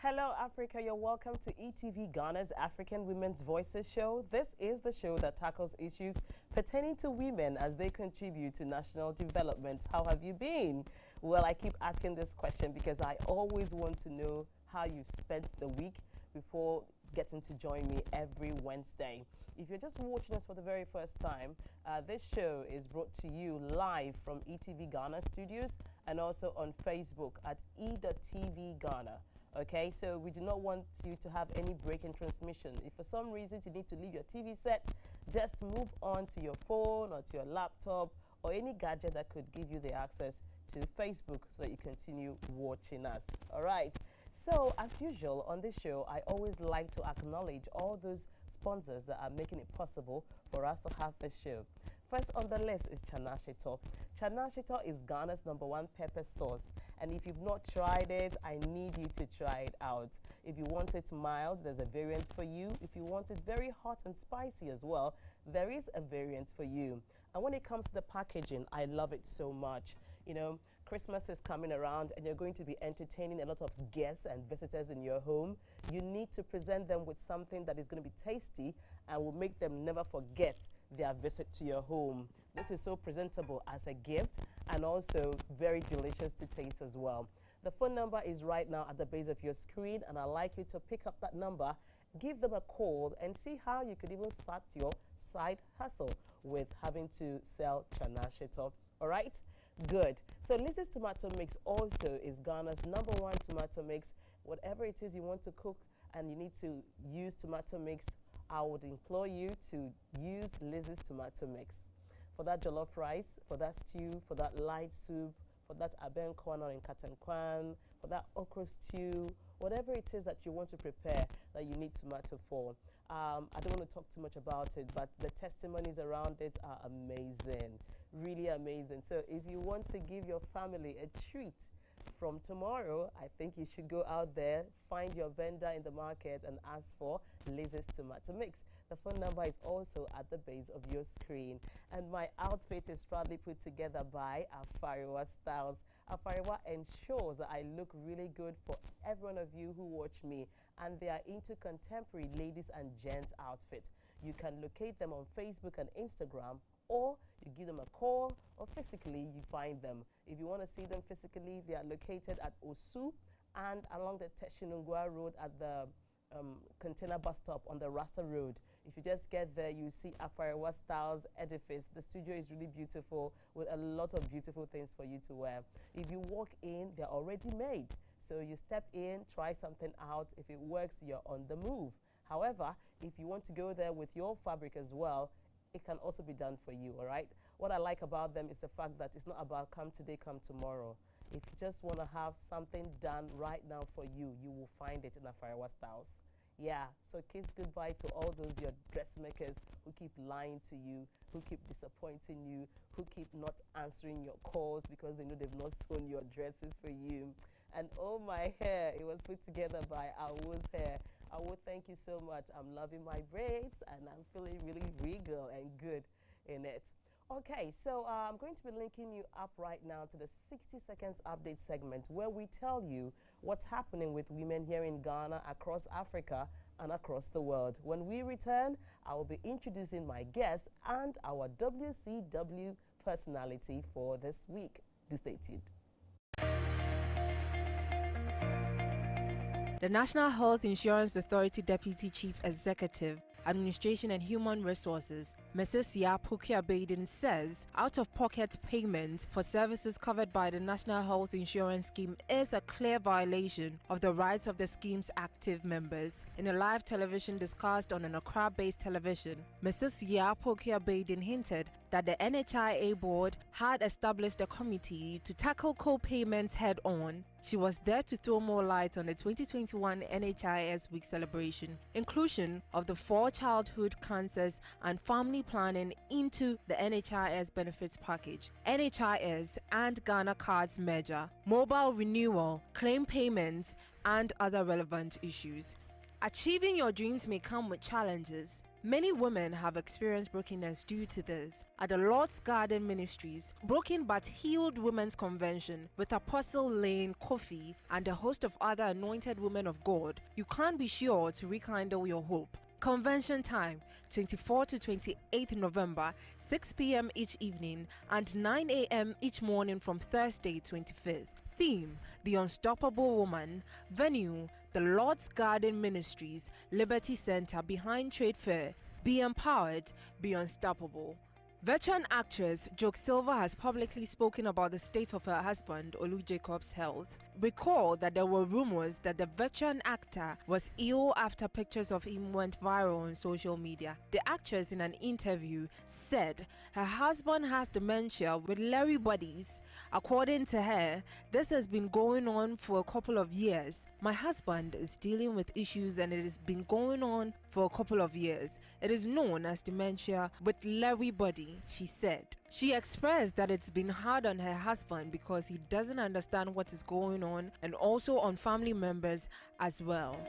Hello, Africa. You're welcome to ETV Ghana's African Women's Voices show. This is the show that tackles issues pertaining to women as they contribute to national development. How have you been? Well, I keep asking this question because I always want to know how you spent the week before getting to join me every Wednesday. If you're just watching us for the very first time, this show is brought to you live from ETV Ghana studios and also on Facebook at e.tv Ghana. Okay, so we do not want you to have any break in transmission. If for some reason you need to leave your TV set, just move on to your phone or to your laptop or any gadget that could give you the access to Facebook so that you continue watching us. All right, so as usual on this show, I always like to acknowledge all those sponsors that are making it possible for us to have this show. First on the list is Chana Shito. Chana Shito is Ghana's #1 pepper sauce. And if you've not tried it, I need you to try it out. If you want it mild, there's a variant for you. If you want it very hot and spicy as well, there is a variant for you. And when it comes to the packaging, I love it so much. You know, Christmas is coming around and you're going to be entertaining a lot of guests and visitors in your home. You need to present them with something that is going to be tasty and will make them never forget their visit to your home. This is so presentable as a gift and also very delicious to taste as well. The phone number is right now at the base of your screen, and I'd like you to pick up that number, give them a call, and see how you could even start your side hustle with having to sell Chana Shito. All right? Good. So Lizzie's Tomato Mix also is Ghana's #1 tomato mix. Whatever it is you want to cook and you need to use tomato mix, I would implore you to use Lizzie's Tomato Mix. For that jollof rice, for that stew, for that light soup, for that abenkwan or nkatankwan, for that okra stew, whatever it is that you want to prepare that you need tomato for. I don't want to talk too much about it, but the testimonies around it are amazing, really amazing. So if you want to give your family a treat from tomorrow, I think you should go out there, find your vendor in the market and ask for Lizzie's Tomato Mix. The phone number is also at the base of your screen. And my outfit is proudly put together by Afariwa Styles. Afariwa ensures that I look really good for every one of you who watch me, and they are into contemporary ladies and gents outfit. You can locate them on Facebook and Instagram, or you give them a call, or physically you find them. If you want to see them physically, they are located at Osu and along the Teshinungwa Road at the container bus stop on the Rasta Road. If you just get there, you see Afariwa Styles edifice. The studio is really beautiful with a lot of beautiful things for you to wear. If you walk in, they're already made. So you step in, try something out. If it works, you're on the move. However, if you want to go there with your fabric as well, it can also be done for you, all right? What I like about them is the fact that it's not about come today, come tomorrow. If you just want to have something done right now for you, you will find it in Afariwa Styles. Yeah, so kiss goodbye to all those your dressmakers who keep lying to you, who keep disappointing you, who keep not answering your calls because they know they've not sewn your dresses for you. And oh, my hair, it was put together by Awo's Hair. Awo, thank you so much. I'm loving my braids and I'm feeling really regal and good in it. Okay, so I'm going to be linking you up right now to the 60 seconds update segment where we tell you what's happening with women here in Ghana, across Africa, and across the world. When we return, I will be introducing my guests and our WCW personality for this week. Do stay tuned. The National Health Insurance Authority Deputy Chief Executive, Administration and Human Resources, Mrs. Viol3nce says out-of-pocket payment for services covered by the National Health Insurance Scheme is a clear violation of the rights of the scheme's active members. In a live television discussed on an Accra-based television, Mrs. Viol3nce hinted that the NHIA board had established a committee to tackle co-payments head-on. She was there to throw more light on the 2021 NHIS Week celebration, inclusion of the 4 childhood cancers and family planning into the NHIS benefits package, NHIS and Ghana Cards merger, mobile renewal, claim payments, and other relevant issues. Achieving your dreams may come with challenges. Many women have experienced brokenness due to this. At the Lord's Garden Ministries, Broken But Healed Women's Convention with Apostle Lane Kofi and a host of other anointed women of God, you can be sure to rekindle your hope. Convention time, 24 to 28th November, 6 p.m. each evening and 9 a.m. each morning from Thursday 25th. Theme, The Unstoppable Woman. Venue, the Lord's Garden Ministries, Liberty Center behind Trade Fair. Be empowered, be unstoppable. Veteran actress Joke Silva has publicly spoken about the state of her husband, Olu Jacob's health. Recall that there were rumors that the veteran actor was ill after pictures of him went viral on social media. The actress, in an interview, said her husband has dementia with Lewy bodies. According to her, this has been going on for a couple of years. My husband is dealing with issues and it has been going on for a couple of years. It is known as dementia with Lewy body, she said. She expressed that it's been hard on her husband because he doesn't understand what is going on and also on family members as well.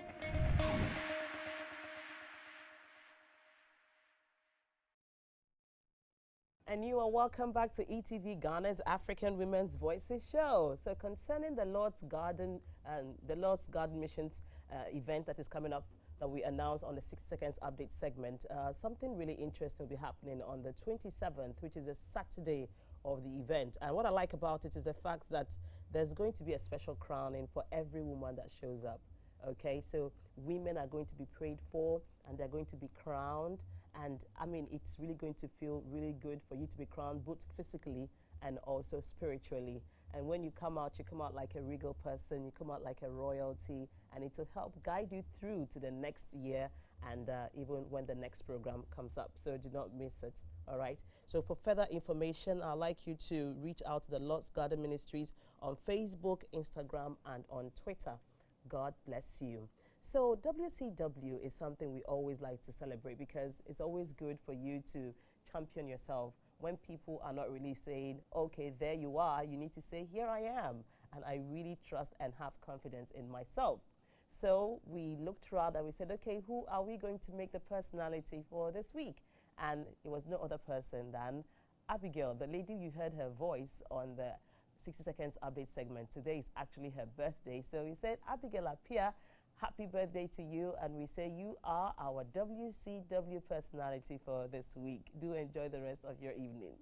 And you are welcome back to ETV Ghana's African Women's Voices show. So concerning the Lord's Garden and the Lord's Garden Missions event that is coming up that we announced on the 6 seconds update segment, something really interesting will be happening on the 27th, which is a Saturday of the event. And what I like about it is the fact that there's going to be a special crowning for every woman that shows up. Okay, so women are going to be prayed for and they're going to be crowned. And I mean, it's really going to feel really good for you to be crowned, both physically and also spiritually. And when you come out like a regal person, you come out like a royalty, and it will help guide you through to the next year and even when the next program comes up. So do not miss it, all right? So for further information, I'd like you to reach out to the Lord's Garden Ministries on Facebook, Instagram, and on Twitter. God bless you. So WCW is something we always like to celebrate because it's always good for you to champion yourself. When people are not really saying, okay, there you are, you need to say, here I am. And I really trust and have confidence in myself. So we looked around and we said, okay, who are we going to make the personality for this week? And it was no other person than Abigail, the lady you heard her voice on the 60 Seconds Update segment. Today is actually her birthday. So we said, Abigail, appear. Happy birthday to you, and we say you are our WCW personality for this week. Do enjoy the rest of your evening.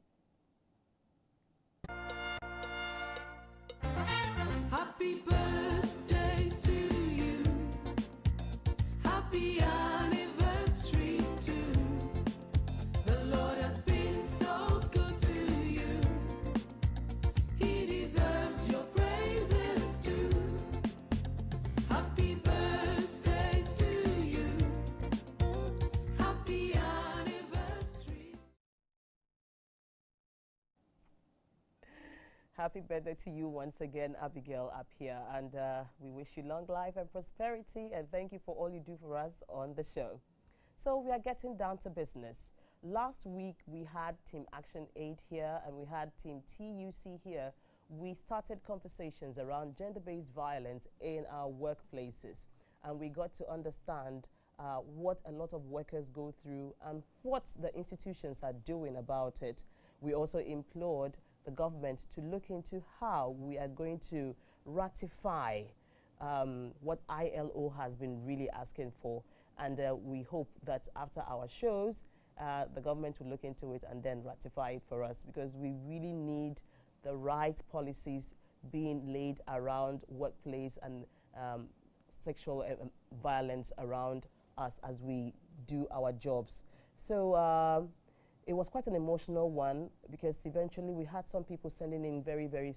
Happy birthday to you. Happy anniversary too. The Lord has been so good to you. He deserves your praises too. Happy birthday to you. Happy anniversary. Happy birthday to you once again, Abigail, up here. And we wish you long life and prosperity, and thank you for all you do for us on the show. So we are getting down to business. Last week, we had Team Action Aid here, and we had Team TUC here. We started conversations around gender-based violence in our workplaces, and we got to understand what a lot of workers go through and what the institutions are doing about it. We also implored the government to look into how we are going to ratify what ILO has been really asking for. And we hope that after our shows, the government will look into it and then ratify it for us, because we really need the right policies being laid around workplace and sexual violence around us as we do our jobs. So it was quite an emotional one, because eventually we had some people sending in very, very,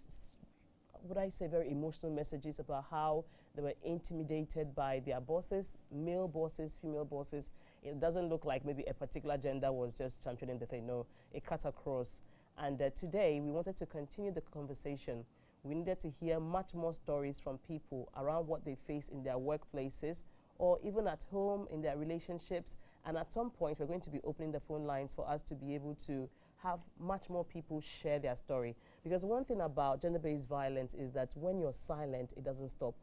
would I say, very emotional messages about how they were intimidated by their bosses, male bosses, female bosses. It doesn't look like maybe a particular gender was just championing the thing. No, it cut across. And today we wanted to continue the conversation. We needed to hear much more stories from people around what they face in their workplaces or even at home in their relationships. And at some point, we're going to be opening the phone lines for us to be able to have much more people share their story. Because one thing about gender-based violence is that when you're silent, it doesn't stop.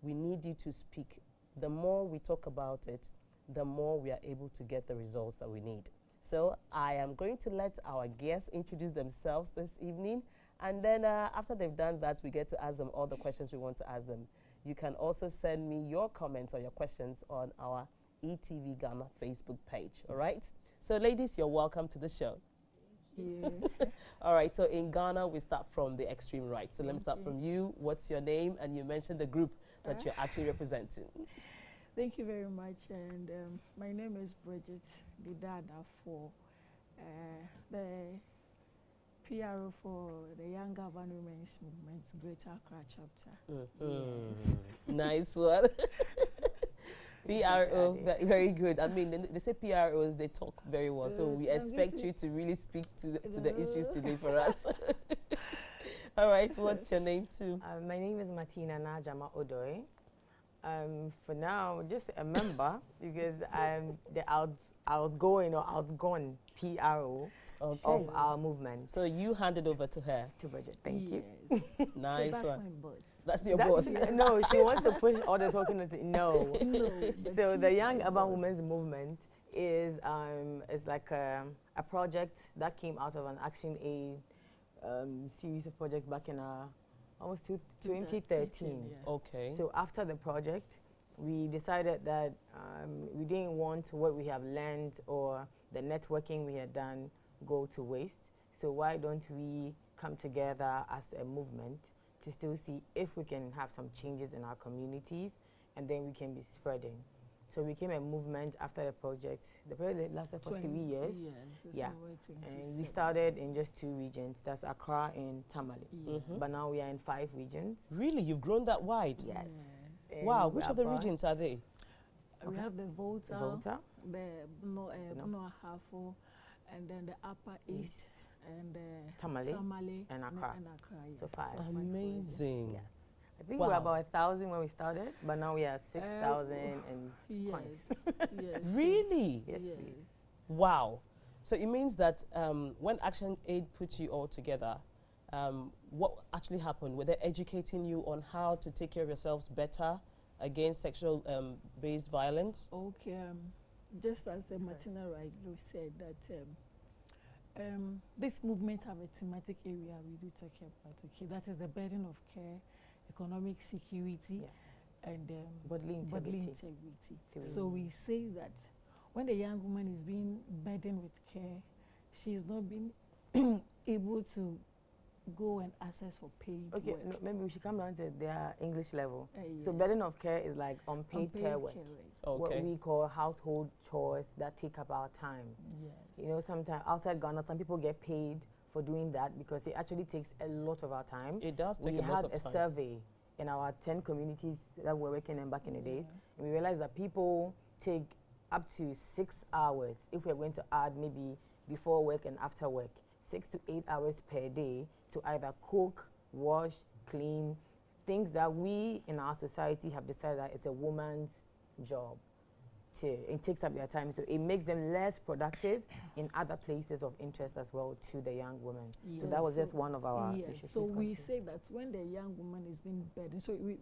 We need you to speak. The more we talk about it, the more we are able to get the results that we need. So I am going to let our guests introduce themselves this evening, and then after they've done that, we get to ask them all the questions we want to ask them. You can also send me your comments or your questions on our ETV Ghana Facebook page, all right? So ladies, you're welcome to the show. Yeah. All right, so in Ghana, we start from the extreme right. So let me start from you. What's your name? And you mentioned the group that you're actually representing. Thank you very much. And my name is Bridget Didada for the PRO for the Young Urban Women's Movement's Greater Accra chapter. Nice one. PRO, very good. I mean, they say PROs, they talk very well. So we expect you to really speak to the issues today for us. All right, what's your name too? My name is Martina Najama Odoi. For now, just a member because I'm the outgoing or outgone PRO of our movement. So you handed over to her. To Bridget, thank you. Nice so that's one. my boss. That's your boss. No, she wants to push all the talking. No. No. So the Young Urban Women's Movement is like a project that came out of an Action Aid series of projects back in almost 2013. Yeah. Okay. So after the project, we decided that we didn't want what we have learned or the networking we had done go to waste. So why don't we come together as a movement to still see if we can have some changes in our communities, and then we can be spreading. So we became a movement after the project. The project lasted for 3 years. Yeah. And we started in just 2 regions. That's Accra and Tamale. But now we are in 5 regions. Really? You've grown that wide? Yes. Wow. Which of the regions are they? We have the Volta, Volta, the Buno Ahafo, and then the Upper East, and Tamale, and Accra. Yes. So 5. Amazing. Yes. I think we were about 1,000 when we started, but now we are 6,000 and coins. Yes. Really? Yes, Yes. please. Wow. So it means that when Action Aid put you all together, what actually happened? Were they educating you on how to take care of yourselves better against sexual based violence? Okay. Just as Martina rightly said that this movement have a thematic area we do talk about. Okay, that is the burden of care, economic security, and Bodily integrity. So we say that when the young woman is being burdened with care, she is not being able to go and access for paid Okay, work. no, maybe we should come down to their English level. So Yeah. burden of care is like unpaid care work. What Okay. we call household chores that take up our time. Yes. You know, sometimes outside Ghana, some people get paid for doing that because it actually takes a lot of our time. It does take We a lot had of a time. survey in our 10 communities that we're working in back in the days, and we realized that people take up to 6 hours if we're going to add maybe before work and after work, 6 to 8 hours per day to either cook, wash, clean, things that we in our society have decided that it's a woman's job. It takes up their time, so it makes them less productive in other places of interest as well to the young women. So that was just one of our issues. So Please we continue. say that when the young woman is being burdened, so we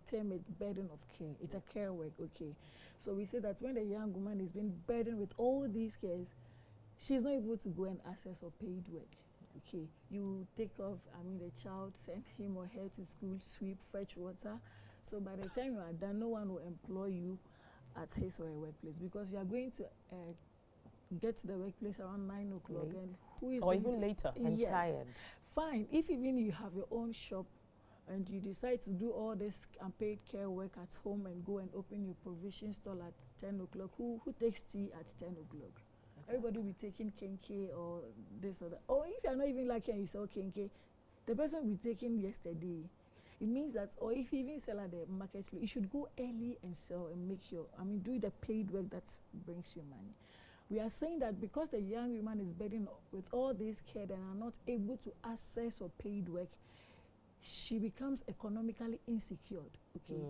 term it burden of care. It's a care work, okay. So we say that when the young woman is being burdened with all these cares, she's not able to go and access for paid work. Okay, you take off, the child, send him or her to school, sweep, fetch water. So by the time you are done, no one will employ you at his or her workplace because you are going to get to the workplace around 9 o'clock. Late. And who is Or going even to later. And Yes. tired. Fine, if even you have your own shop and you decide to do all this unpaid care work at home and go and open your provision stall at 10 o'clock, who takes tea at 10 o'clock? Everybody will be taking kenke or this or that. Or if you're not even like you sell kenke, the person will be taking yesterday. It means that, or if you even sell at the market, you should go early and sell and make your, do the paid work that brings you money. We are saying that because the young woman is burdened with all this care and are not able to access or paid work, she becomes economically insecure, okay?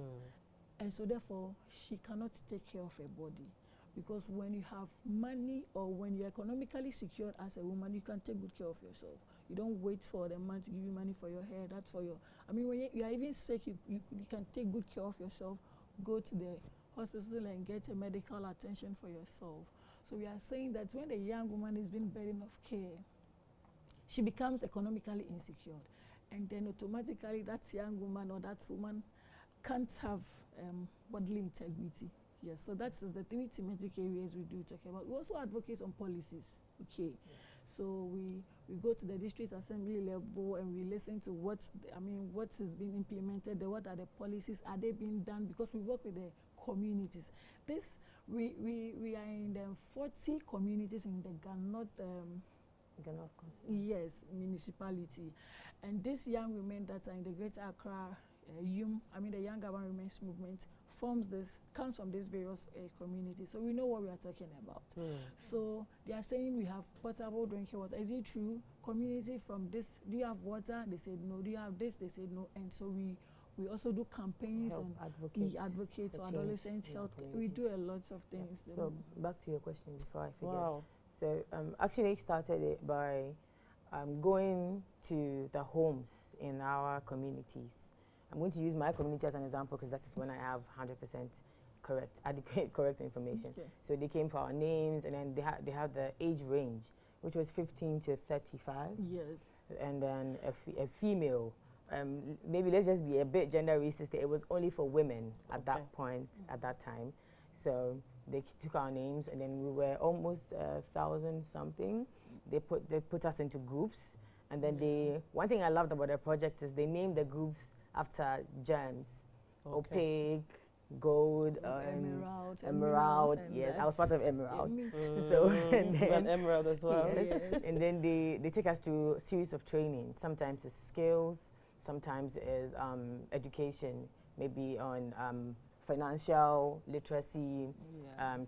And so therefore, she cannot take care of her body. Because when you have money or when you're economically secured as a woman, you can take good care of yourself. You don't wait for the man to give you money for your hair, that's for your, when you are even sick, you can take good care of yourself, go to the hospital and get a medical attention for yourself. So we are saying that when a young woman is being burden of care, she becomes economically insecure, and then automatically that young woman or that woman can't have bodily integrity. Yes, so that is the three thematic areas we do talk about. We also advocate on policies. Okay, so we go to the district assembly level and we listen to what has been implemented. What are the policies? Are they being done? Because we work with the communities. We are in the 40 communities in the Ghana, yes, municipality, and these young women that are in the Greater Accra, the Young Urban Women's Movement comes from these various communities, so we know what we are talking about. So they are saying we have potable drinking water. Is it true? Community from this, do you have water? They said no. Do you have this? They said no. And so we also do campaigns and advocate for adolescent health. We do a lot of things. So back to your question before I forget. Wow. So actually started it by going to the homes in our communities. I'm going to use my community as an example because that is when I have 100% correct information. Okay. So they came for our names, and then they had the age range, which was 15 to 35. Yes. And then a female. Maybe let's just be a bit gender racist. It was only for women at that point, at that time. So they took our names, and then we were almost 1,000 something. They put us into groups, and then one thing I loved about the project is they named the groups after gems, opaque, gold, emerald. Yes, I was part of emerald. So and then emerald as well. Yes. And then they take us to a series of training. Sometimes it's skills, sometimes it's education, maybe on financial literacy,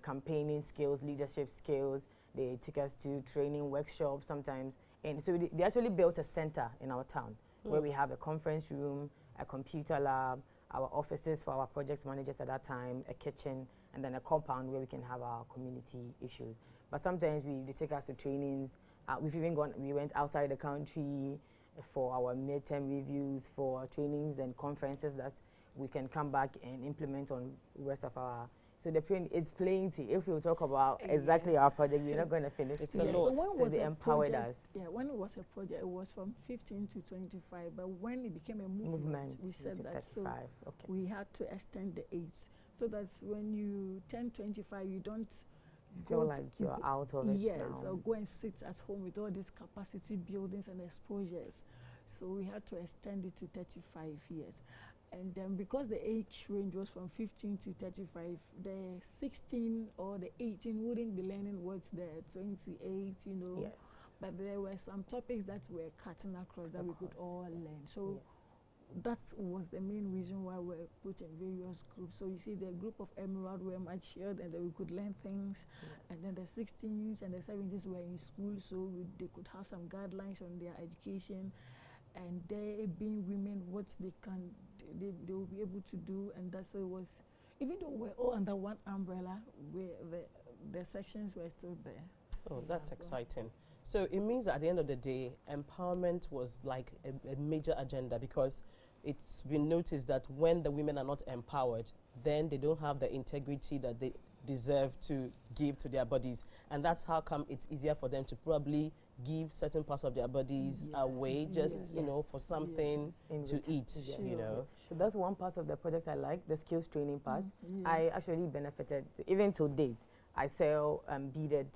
campaigning skills, leadership skills. They take us to training workshops sometimes. And so they actually built a center in our town where we have a conference room, a computer lab, our offices for our project managers at that time, a kitchen, and then a compound where we can have our community issues. But sometimes they take us to trainings. We went outside the country for our midterm reviews, for trainings and conferences that we can come back and implement on the rest of our. So it's plenty. If we talk about exactly our project, we're not going to finish. It's a lot. So when was they empowered us. Yeah, when it was a project, it was from 15 to 25. But when it became a movement, we said that 35. So we had to extend the age so that when you turn 25, you don't feel like you're out of it. Yes, now. or go and sit at home with all these capacity buildings and exposures. So we had to extend it to 35 years. And then because the age range was from 15 to 35, the 16 or the 18 wouldn't be learning what's there, 28, Yes. But there were some topics that were cutting across that we could all learn. So that was the main reason why we're put in various groups. So you see the group of Emerald were matured and then we could learn things. And then the 16s and the 17s were in school, so they could have some guidelines on their education. And they being women, what they will be able to do, and that's what it was. Even though we're all under one umbrella, the sections were still there. Oh, that's exciting. So it means that at the end of the day, empowerment was like a major agenda, because it's been noticed that when the women are not empowered, then they don't have the integrity that they deserve to give to their bodies, and that's how come it's easier for them to probably give certain parts of their bodies away, just for something to eat. So that's one part of the project I like, the skills training part. I actually benefited. Even to date, I sell beaded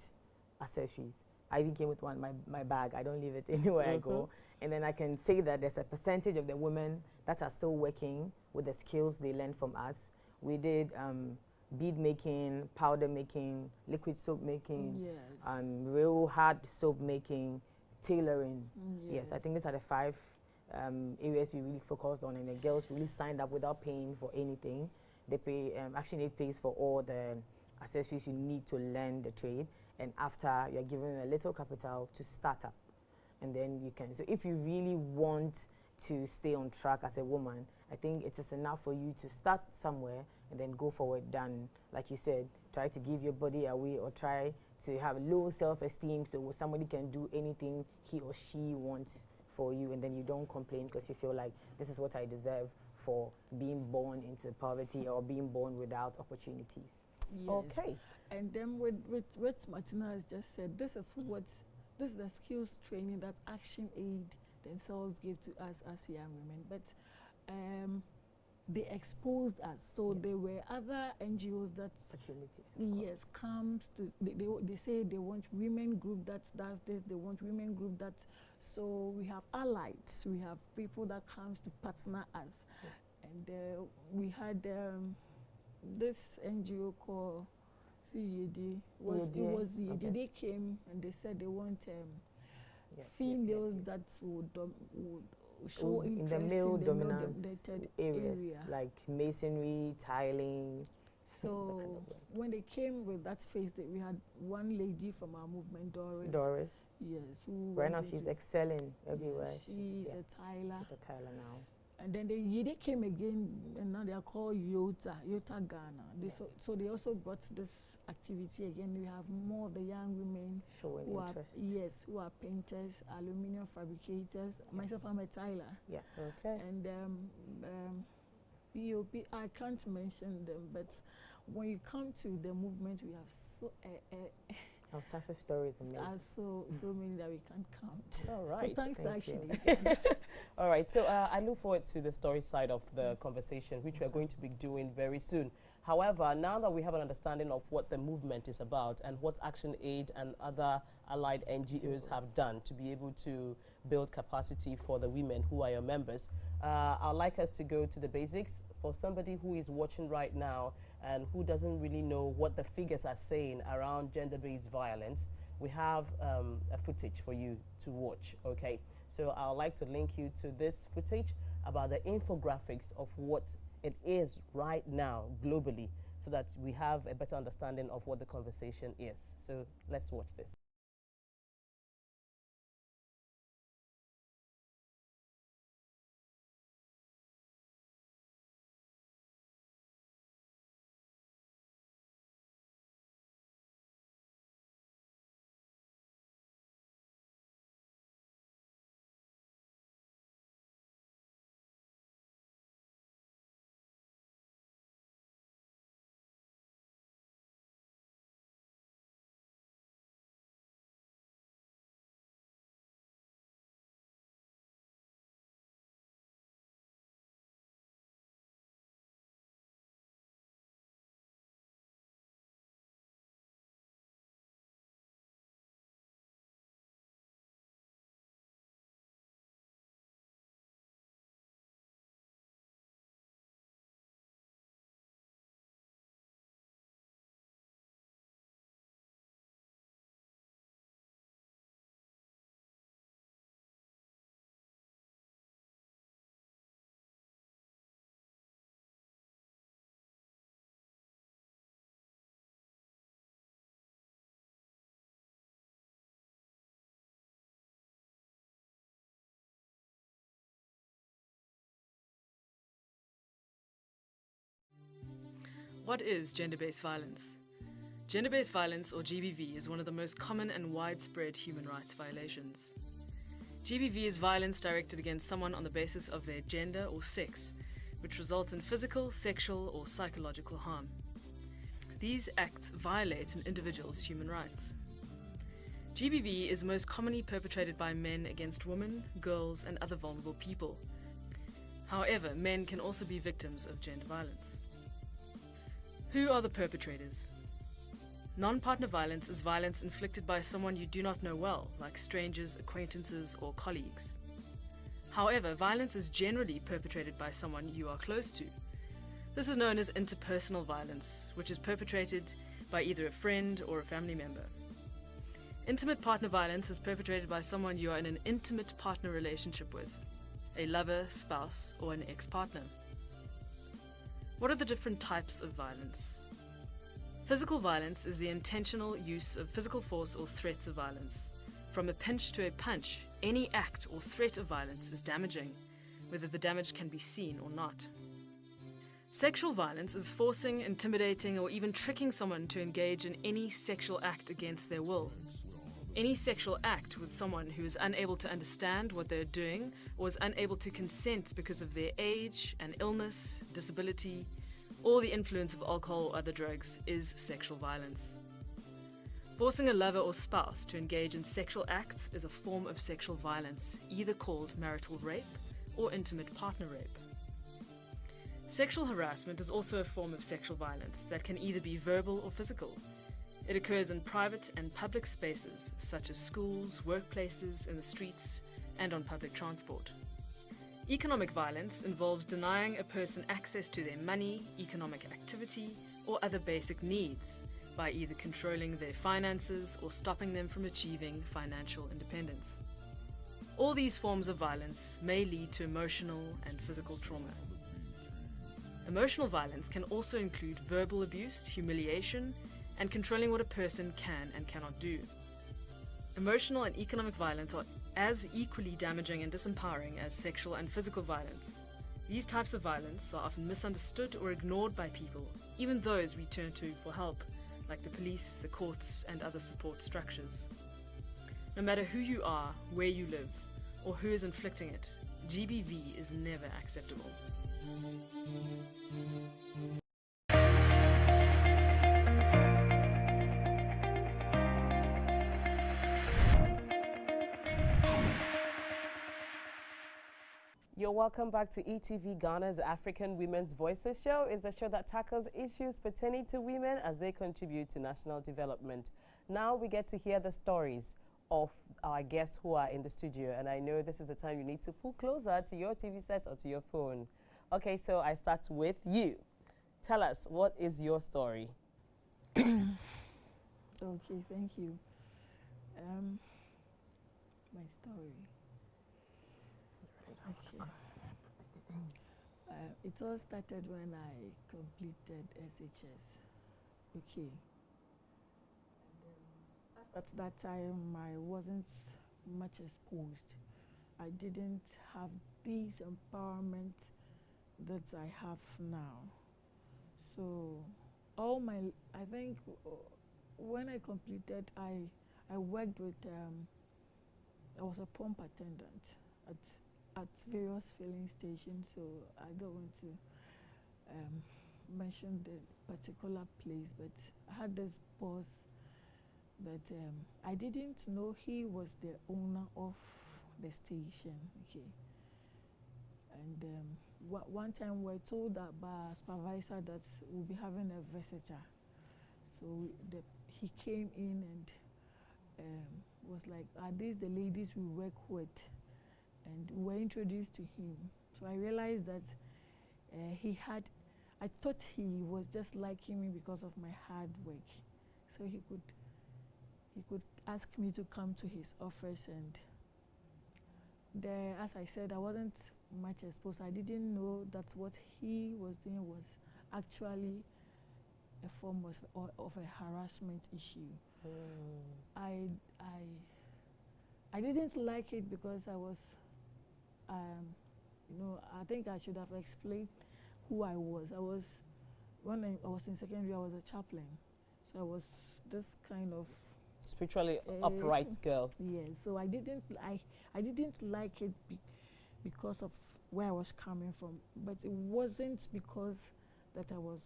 accessories. I even came with one my bag. I don't leave it anywhere I go. And then I can say that there's a percentage of the women that are still working with the skills they learned from us. We did bead making, powder making, liquid soap making, real hard soap making, tailoring. Yes, I think these are the 5 areas we really focused on, and the girls really signed up without paying for anything. They pay, Action Aid pays for all the accessories you need to learn the trade, and after you're given a little capital to start up. And then you can, so if you really want to stay on track as a woman, I think it is enough for you to start somewhere and then go forward than, like you said, try to give your body away or try to have low self-esteem so somebody can do anything he or she wants for you, and then you don't complain because you feel like this is what I deserve for being born into poverty or being born without opportunities. Yes. Okay. And then with what Martina has just said, this is the skills training that Action Aid themselves give to us as young women. But they exposed us. So Yeah. there were other NGOs that Opportunities. of course. yes comes to they say they want women group that does this, they want women group that, so we have allies, we have people that comes to partner us. Yeah. And we had this NGO called CGD was it EADA? was the Okay. they came and they said they want Yeah, females yeah. that would show In the interest male in the dominant male-dominated areas area. like masonry, tiling. So that kind of work. when they came with that phase, that we had one lady from our movement, Doris. Doris, Yes, who right now went she's into- excelling everywhere. Yes, she's yeah, a Tyler. she's a Tyler now. And then they came again, and now they are called Yota Ghana. Yeah. So they also brought this activity again. We have more of the young women Showing who interest. who are painters, aluminium fabricators. Myself, I'm a Tyler. Yeah. Okay. And POP, I can't mention them, but when you come to the movement, we have Our success story is amazing. so many that we can't count. All right. So thanks to Thank Action you. Aid. All right, so I look forward to the story side of the conversation, which we're going to be doing very soon. However, now that we have an understanding of what the movement is about and what Action Aid and other allied NGOs have done to be able to build capacity for the women who are your members, I'd like us to go to the basics. For somebody who is watching right now and who doesn't really know what the figures are saying around gender-based violence, we have a footage for you to watch, okay? So I'd like to link you to this footage about the infographics of what it is right now globally so that we have a better understanding of what the conversation is. So let's watch this. What is gender-based violence? Gender-based violence, or GBV, is one of the most common and widespread human rights violations. GBV is violence directed against someone on the basis of their gender or sex, which results in physical, sexual, or psychological harm. These acts violate an individual's human rights. GBV is most commonly perpetrated by men against women, girls, and other vulnerable people. However, men can also be victims of gender violence. Who are the perpetrators? Non-partner violence is violence inflicted by someone you do not know well, like strangers, acquaintances, or colleagues. However, violence is generally perpetrated by someone you are close to. This is known as interpersonal violence, which is perpetrated by either a friend or a family member. Intimate partner violence is perpetrated by someone you are in an intimate partner relationship with, a lover, spouse, or an ex-partner. What are the different types of violence? Physical violence is the intentional use of physical force or threats of violence. From a pinch to a punch, any act or threat of violence is damaging, whether the damage can be seen or not. Sexual violence is forcing, intimidating, or even tricking someone to engage in any sexual act against their will. Any sexual act with someone who is unable to understand what they're doing or is unable to consent because of their age, an illness, disability, or the influence of alcohol or other drugs is sexual violence. Forcing a lover or spouse to engage in sexual acts is a form of sexual violence, either called marital rape or intimate partner rape. Sexual harassment is also a form of sexual violence that can either be verbal or physical. It occurs in private and public spaces such as schools, workplaces, in the streets, and on public transport. Economic violence involves denying a person access to their money, economic activity, or other basic needs by either controlling their finances or stopping them from achieving financial independence. All these forms of violence may lead to emotional and physical trauma. Emotional violence can also include verbal abuse, humiliation, and controlling what a person can and cannot do. Emotional and economic violence are as equally damaging and disempowering as sexual and physical violence. These types of violence are often misunderstood or ignored by people, even those we turn to for help, like the police, the courts, and other support structures. No matter who you are, where you live, or who is inflicting it, GBV is never acceptable. You're welcome back to ETV Ghana's African Women's Voices show. It's the show that tackles issues pertaining to women as they contribute to national development. Now we get to hear the stories of our guests who are in the studio, and I know this is the time you need to pull closer to your TV set or to your phone. Okay, so I start with you. Tell us, what is your story? Okay, thank you. My story. Okay. It all started when I completed SHS. Okay. At that time, I wasn't much exposed. I didn't have this empowerment that I have now. So, I think when I completed, I worked with, I was a pump attendant at various filling stations, so I don't want to mention the particular place, but I had this boss that I didn't know he was the owner of the station. Okay. And one time we were told that by our supervisor that we'll be having a visitor. So he came in and was like, are these the ladies we work with? And we were introduced to him. So I realized that I thought he was just liking me because of my hard work. So he could ask me to come to his office, and there, as I said, I wasn't much exposed. I didn't know that what he was doing was actually a form of a harassment issue. I didn't like it because I was, I think I should have explained who I was. When I was in secondary, I was a chaplain. So I was this kind of Spiritually upright girl. yes. So I didn't like it because of where I was coming from, but it wasn't because that I was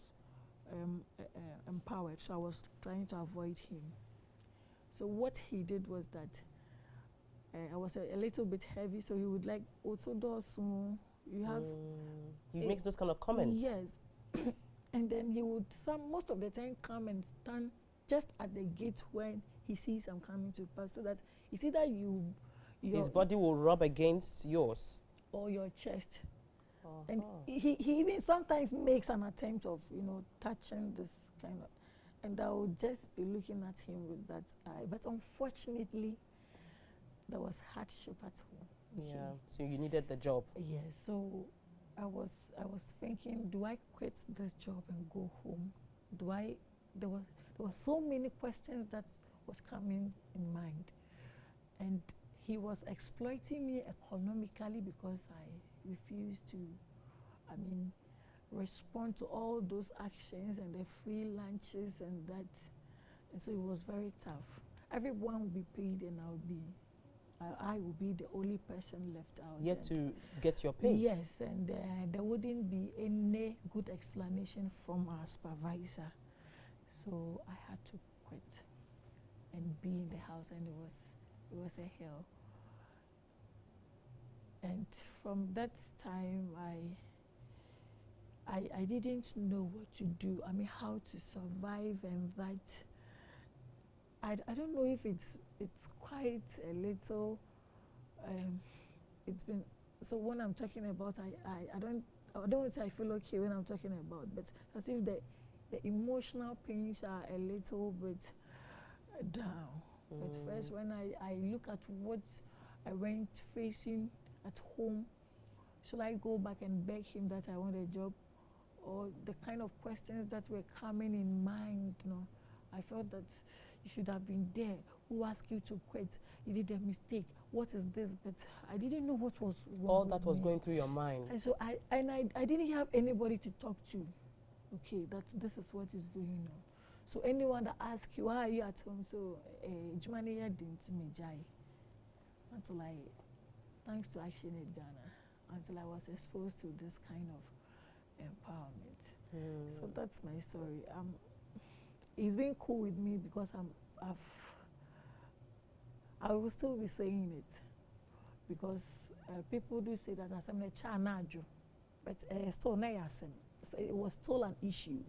empowered. So I was trying to avoid him. So what he did was that I was a little bit heavy, so he would like soon you have. He makes those kind of comments. Yes. And then he would most of the time come and stand just at the gate when he sees I'm coming to pass, so that it's either his body will rub against yours or your chest. And he even sometimes makes an attempt of touching this kind of, and I would just be looking at him with that eye. But unfortunately, there was hardship at home. Yeah. So you needed the job. Yes. So I was thinking, do I quit this job and go home? There were so many questions that was coming in mind, and he was exploiting me economically because I refused to, respond to all those actions and the free lunches and that, and so it was very tough. everyone will be paid and I will be the only person left out. Yet and to get your pay. Yes, and there wouldn't be any good explanation from our supervisor. So I had to quit and be in the house, and it was a hell. And from that time, I didn't know what to do. I mean, how to survive, and that I don't know if it's quite a little. It's been so when I'm talking about I don't want to say I feel okay when I'm talking about, but as if the emotional pains are a little bit down. But first, when I look at what I went facing at home, should I go back and beg him that I want a job? Or the kind of questions that were coming in mind, you know, I felt that you should have been there. Who asked you to quit? You did a mistake. What is this? But I didn't know what was wrong. All that with was me. going through your mind. And so I didn't have anybody to talk to. Okay, that this is what is going on. So anyone that asks you, why are you at home? So, Jumani didn't me jai. Until thanks to Action Aid Ghana, until I was exposed to this kind of empowerment. So that's my story. He's been cool with me because I will still be saying it because people do say that I'm a chanajo, but still it was still an issue.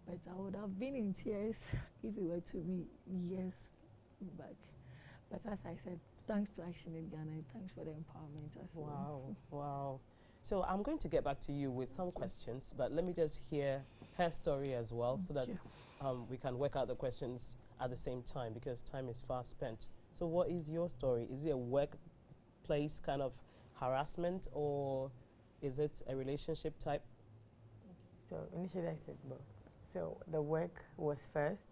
But I would have been in tears if it were to be years back. But as I said, thanks to Action Aid Ghana, and thanks for the empowerment as well. Wow, wow. So I'm going to get back to you with some questions, but let me just hear her story as well so that we can work out the questions at the same time because time is fast spent. So what is your story? Is it a workplace kind of harassment or is it a relationship type? So initially I said both. So the work was first,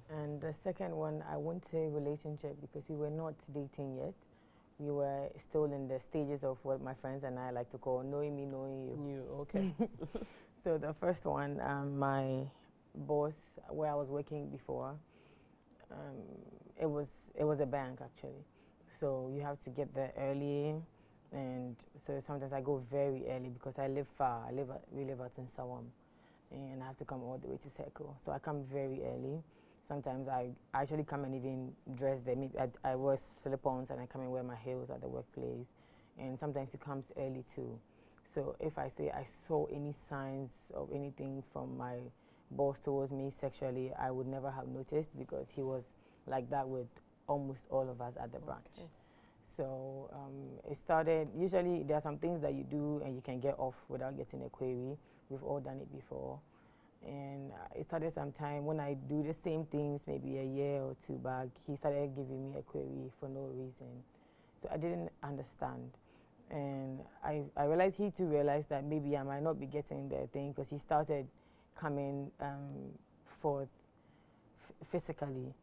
and the second one I won't say relationship because we were not dating yet. We were still in the stages of what my friends and I like to call knowing me, knowing you. You, okay. So the first one, my boss, where I was working before, it was a bank actually. So you have to get there early, and so sometimes I go very early because I live far. We live out in Sawam, and I have to come all the way to Circle. So I come very early. Sometimes I actually come and even dress there. Maybe I wear slip-ons and I come and wear my heels at the workplace. And sometimes he comes early too. So if I say I saw any signs of anything from my boss towards me sexually, I would never have noticed because he was like that with almost all of us at the branch. Okay. So it started, usually there are some things that you do and you can get off without getting a query. We've all done it before. And it started sometime when I do the same things, maybe a year or two back, he started giving me a query for no reason. So I didn't understand. And I realized he too realized that maybe I might not be getting the thing because he started coming forth physically.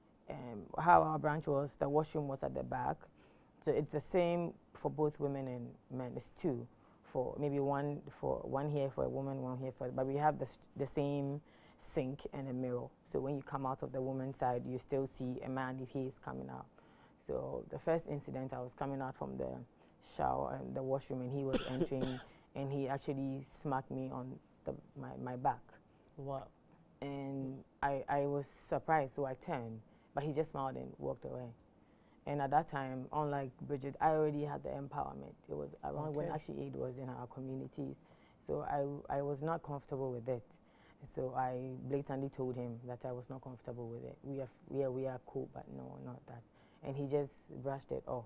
How our branch was, the washroom was at the back. So it's the same for both women and men. It's two. For maybe one here for a woman, one here for, but we have the same sink and a mirror. So when you come out of the woman's side, you still see a man if he is coming out. So the first incident, I was coming out from the shower and the washroom, and he was entering, and he actually smacked me on my back. Wow. And I was surprised, so I turned, but he just smiled and walked away. And at that time, unlike Bridget, I already had the empowerment. It was around when Action Aid was in our communities. So I was not comfortable with it. So I blatantly told him that I was not comfortable with it. We are cool, but no, not that. And he just brushed it off.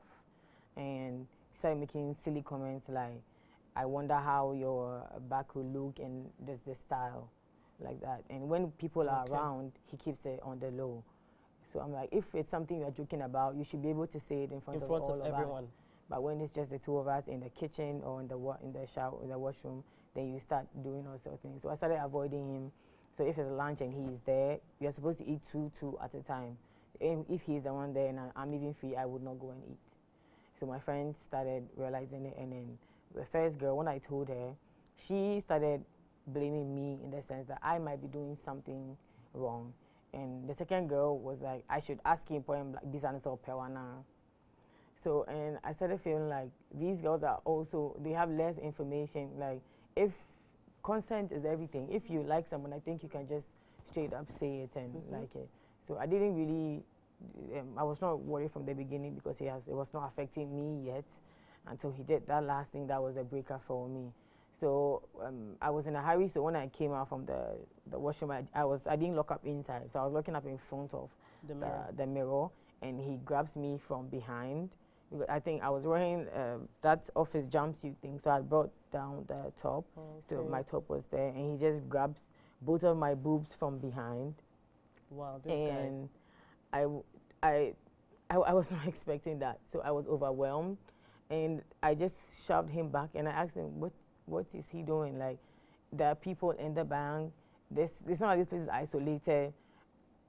And started making silly comments like, I wonder how your back will look and just the style, like that. And when people are around, he keeps it on the low. So I'm like, if it's something you're joking about, you should be able to say it in front of all of everyone. us. But when it's just the two of us in the kitchen or in the shower, in the washroom, then you start doing all sorts of things. So I started avoiding him. So if it's lunch and he's there, you're supposed to eat two at a time. And if he's the one there and I'm even free, I would not go and eat. So my friend started realizing it, and then the first girl, when I told her, she started blaming me in the sense that I might be doing something wrong. And the second girl was like, I should ask him point like business or pewana. So, and I started feeling like these girls are also, they have less information. Like, if consent is everything, if you like someone, I think you can just straight up say it and like it. So I didn't really, I was not worried from the beginning because it was not affecting me yet until he did that last thing that was a breaker for me. So I was in a hurry, so when I came out from the washroom, I didn't lock up inside, so I was locking up in front of the mirror, and he grabs me from behind. I think I was wearing that office jumpsuit thing, so I brought down the top, so my top was there, and he just grabs both of my boobs from behind. Wow, this and I was not expecting that, so I was overwhelmed, and I just shoved him back, and I asked him, what is he doing? Like, there are people in the bank. It's not like this place is isolated.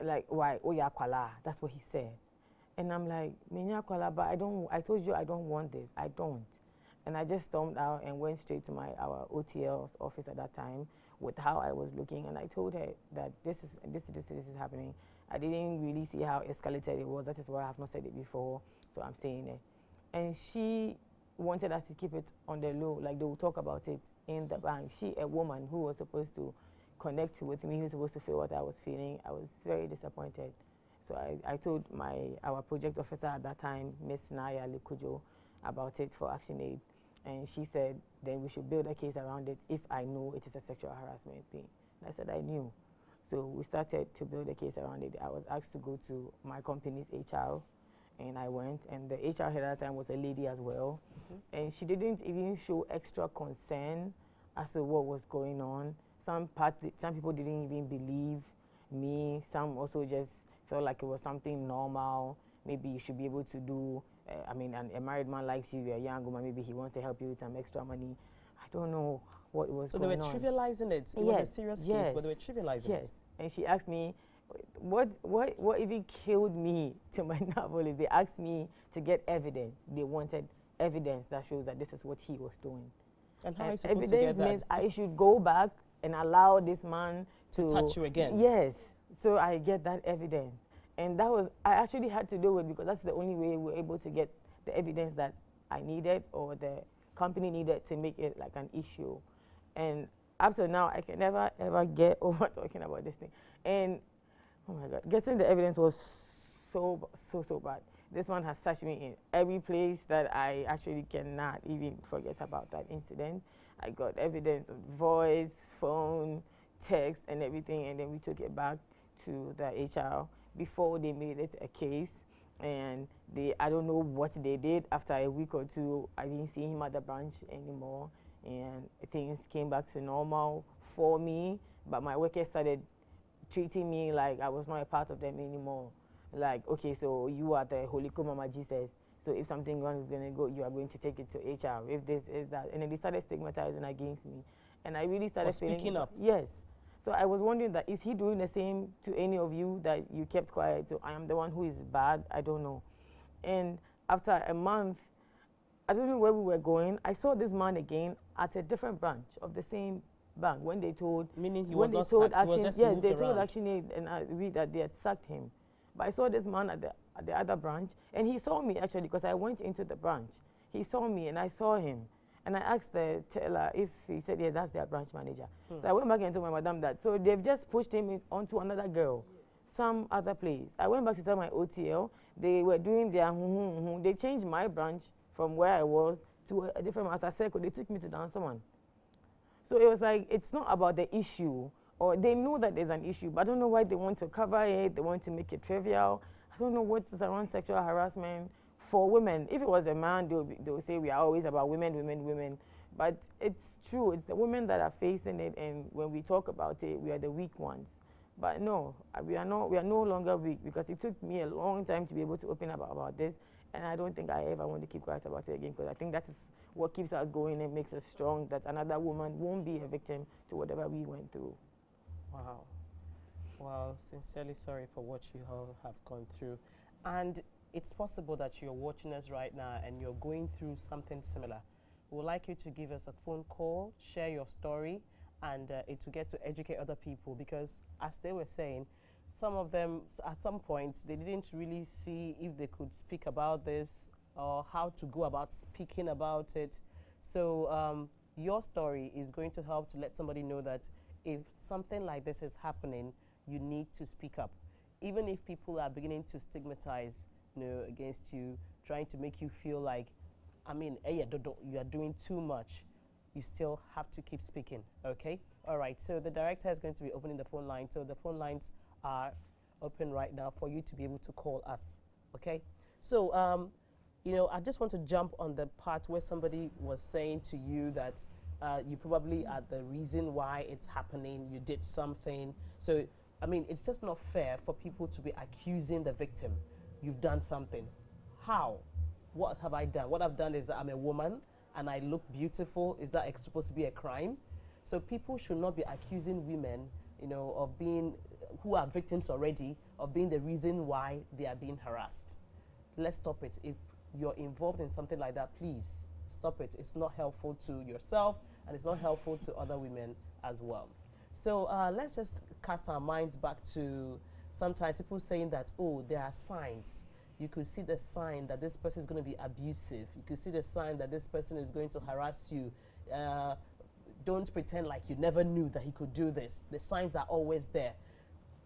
Like, why? Oh yeah, kwala. That's what he said. And I'm like, Minya kwala, but I told you I don't want this. I don't. And I just stormed out and went straight to our OTL's office at that time with how I was looking, and I told her that this is happening. I didn't really see how escalated it was. That is why I have not said it before, so I'm saying it. And she wanted us to keep it on the low, like they will talk about it in the bank. She, a woman who was supposed to connect with me, who was supposed to feel what I was feeling, I was very disappointed. So I told our project officer at that time, Miss Naya Likujo, about it for ActionAid. And she said, then we should build a case around it if I know it is a sexual harassment thing. And I said, I knew. So we started to build a case around it. I was asked to go to my company's HR, and I went, and the HR head at that time was a lady as well. And she didn't even show extra concern as to what was going on. Some people didn't even believe me. Some also just felt like it was something normal. Maybe you should be able to do, I mean, a married man likes you, you're a young woman, maybe he wants to help you with some extra money. I don't know what was going on. So they were trivializing it. It was a serious case, but they were trivializing it. And she asked me, what even killed me to my novel is they asked me to get evidence. They wanted evidence that shows that this is what he was doing. And how are you supposed to get that? Means I should go back and allow this man to touch you again. Yes. So I get that evidence. And that was, I actually had to do it because that's the only way we were able to get the evidence that I needed or the company needed to make it like an issue. And up to now, I can never ever get over talking about this thing. And oh my God, getting the evidence was so bad. This man has touched me in every place that I actually cannot even forget about that incident. I got evidence of voice, phone, text, and everything, and then we took it back to the HR before they made it a case. And I don't know what they did. After a week or two, I didn't see him at the branch anymore, and things came back to normal for me, but my workers started treating me like I was not a part of them anymore. Like, okay, so you are the Holy Mama Jesus, so if something wrong is going to go, you are going to take it to HR, if this is that. And then they started stigmatizing against me. And I really started speaking up. Yes. So I was wondering that, is he doing the same to any of you that you kept quiet? So I am the one who is bad? I don't know. And after a month, I don't know where we were going, I saw this man again at a different branch of the same bank when they told... Meaning he was not sacked, he was just moved around. Yes, they told ActionAid and I read that they had sacked him. But I saw this man at the other branch, and he saw me actually because I went into the branch. He saw me and I saw him. And I asked the teller if he said, yeah, that's their branch manager. So I went back and told my madam that. So they've just pushed him onto another girl, some other place. I went back to tell my OTL. They were doing their They changed my branch from where I was to a different master circle. They took me to down someone. So it was like, it's not about the issue, or they know that there's an issue, but I don't know why they want to cover it. They want to make it trivial. I don't know what is around sexual harassment for women. If it was a man, they would say we are always about women, women, women. But it's true, it's the women that are facing it, and when we talk about it, we are the weak ones. But no, we are no longer weak, because it took me a long time to be able to open up about this, and I don't think I ever want to keep quiet about it again, because I think that is what keeps us going and makes us strong, that another woman won't be a victim to whatever we went through. Wow. Well, sincerely sorry for what you all have gone through. And it's possible that you're watching us right now and you're going through something similar. We would like you to give us a phone call, share your story, and it will get to educate other people, because as they were saying, some of them, at some point, they didn't really see if they could speak about this or how to go about speaking about it. So your story is going to help to let somebody know that if something like this is happening, you need to speak up. Even if people are beginning to stigmatize, against you, trying to make you feel like, you are doing too much, you still have to keep speaking, okay? All right, so the director is going to be opening the phone line. So the phone lines are open right now for you to be able to call us, okay? So, I just want to jump on the part where somebody was saying to you that you probably are the reason why it's happening, you did something. So, it's just not fair for people to be accusing the victim. You've done something. How? What have I done? What I've done is that I'm a woman and I look beautiful. Is that supposed to be a crime? So people should not be accusing women, of being, who are victims already, of being the reason why they are being harassed. Let's stop it. If you're involved in something like that, please stop it. It's not helpful to yourself and it's not helpful to other women as well. So let's just cast our minds back to sometimes people saying that, oh, there are signs. You could see the sign that this person is going to be abusive. You could see the sign that this person is going to harass you. Don't pretend like you never knew that he could do this. The signs are always there.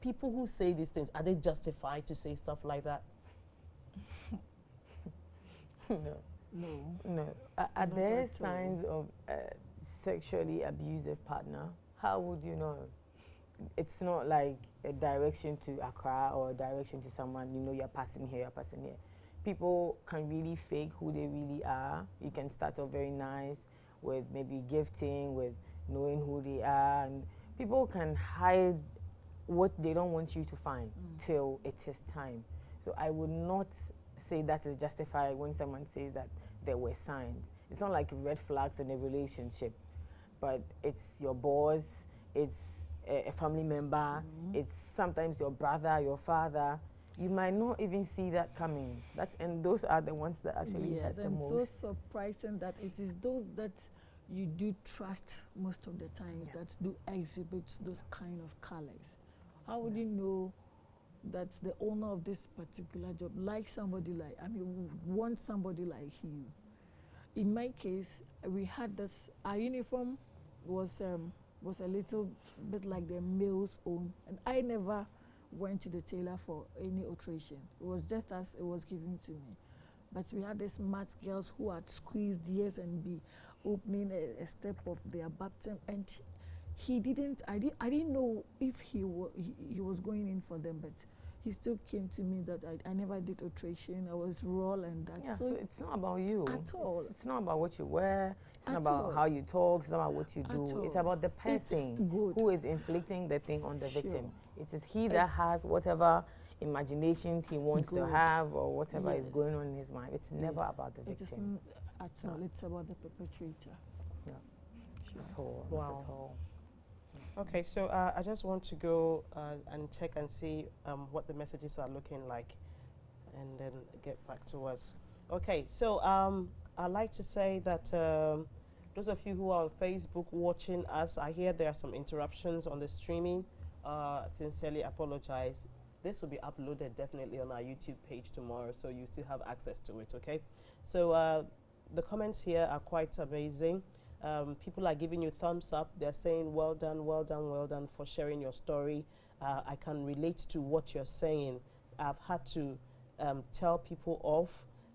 People who say these things, are they justified to say stuff like that? No. Are there signs of a sexually abusive partner? How would you know? It's not like a direction to Accra or a direction to someone, you're passing here, People can really fake who they really are. You can start off very nice with maybe gifting, with knowing who they are. And people can hide what they don't want you to find till it is time. So I would not say that is justified when someone says that there were signs. It's not like red flags in a relationship, but it's your boss, it's a family member, it's sometimes your brother, your father. You might not even see that coming. And those are the ones that actually hurt the most. Yes, and so surprising that it is those that you do trust most of the times that do exhibit those kind of colors. How would you know that the owner of this particular job likes somebody like, wants somebody like you? In my case, we had this, our uniform was a little bit like the male's own, and I never went to the tailor for any alteration. It was just as it was given to me. But we had these mad girls who had squeezed years and be opening a step of their baptism, and he didn't. I didn't know if he was going in for them, but he still came to me that I never did alteration. I was raw and that. Yeah, so it's not about you at all. It's not about what you wear. It's not At about all. how you talk. It's not about what you do. At It's all. about the person good. who is inflicting the thing on the Sure. victim. It is he that has whatever imaginations he wants to Good. have or whatever is Yes. going on in his mind. It's never about the It victim. isn't at all. It's about the perpetrator. No. Sure. At all. Wow. Not at all. Okay, so I just want to go and check and see what the messages are looking like and then get back to us. Okay, so I'd like to say that those of you who are on Facebook watching us, I hear there are some interruptions on the streaming. Sincerely apologize. This will be uploaded definitely on our YouTube page tomorrow, so you still have access to it, okay? So the comments here are quite amazing. People are giving you thumbs up. They're saying, well done, well done, well done for sharing your story. I can relate to what you're saying. I've had to tell people off.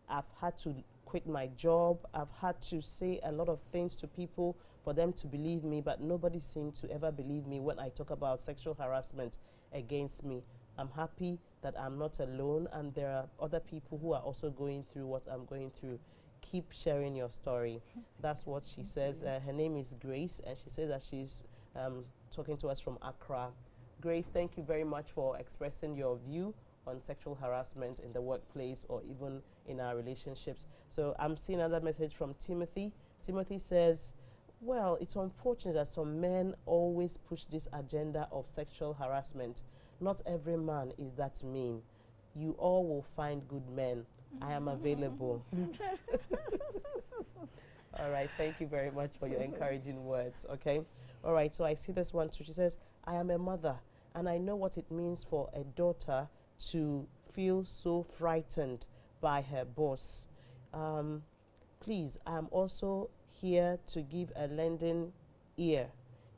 I've had to quit my job. I've had to say a lot of things to people for them to believe me, but nobody seemed to ever believe me when I talk about sexual harassment against me. I'm happy that I'm not alone, and there are other people who are also going through what I'm going through. Keep sharing your story. That's what she says. Her name is Grace, and she says that she's talking to us from Accra. Grace, thank you very much for expressing your view on sexual harassment in the workplace or even in our relationships. So I'm seeing another message from Timothy. Timothy says, well, it's unfortunate that some men always push this agenda of sexual harassment. Not every man is that mean. You all will find good men. I am available. All right, thank you very much for your encouraging words, okay? All right, so I see this one too. She says, I am a mother and I know what it means for a daughter to feel so frightened by her boss. Please, I'm also here to give a lending ear.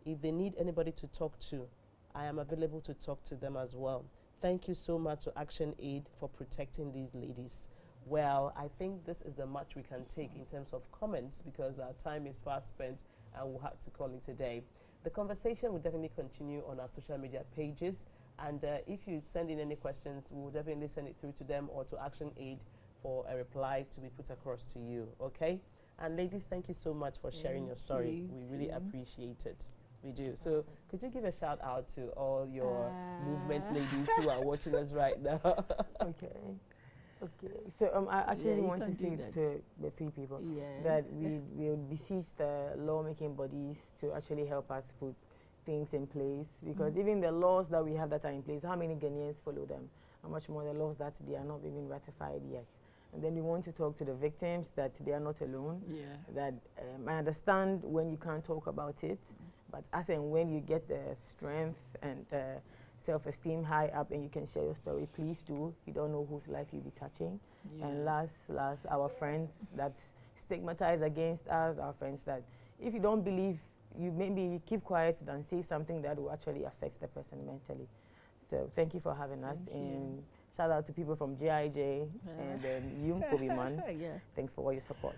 If they need anybody to talk to, I am available to talk to them as well. Thank you so much to Action Aid for protecting these ladies. Well, I think this is the much we can take in terms of comments because our time is fast spent and we'll have to call it a day. The conversation will definitely continue on our social media pages, and if you send in any questions, we'll definitely send it through to them or to Action Aid for a reply to be put across to you, okay? And ladies, thank you so much for sharing your story. We really appreciate it. We do. So could you give a shout out to all your movement ladies who are watching us right now? Okay. Okay. So I actually want to say to the three people that we will beseech the lawmaking bodies to actually help us put things in place, because even the laws that we have that are in place, how many Ghanaians follow them? How much more the laws that they are not even ratified yet? And then we want to talk to the victims that they are not alone. That I understand when you can't talk about it, but as and when you get the strength and self-esteem high up and you can share your story, please do. You don't know whose life you'll be touching. And last, our friends that stigmatize against us, our friends that if you don't believe, you maybe keep quiet than say something that will actually affect the person mentally. So thank you for having us. And shout out to people from GIJ and you, Kobe-man. Thanks for all your support.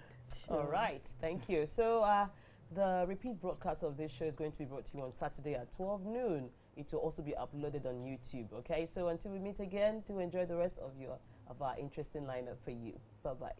All right, thank you. So the repeat broadcast of this show is going to be brought to you on Saturday at 12 noon. It will also be uploaded on YouTube, okay? So until we meet again, do enjoy the rest of our interesting lineup for you. Bye-bye.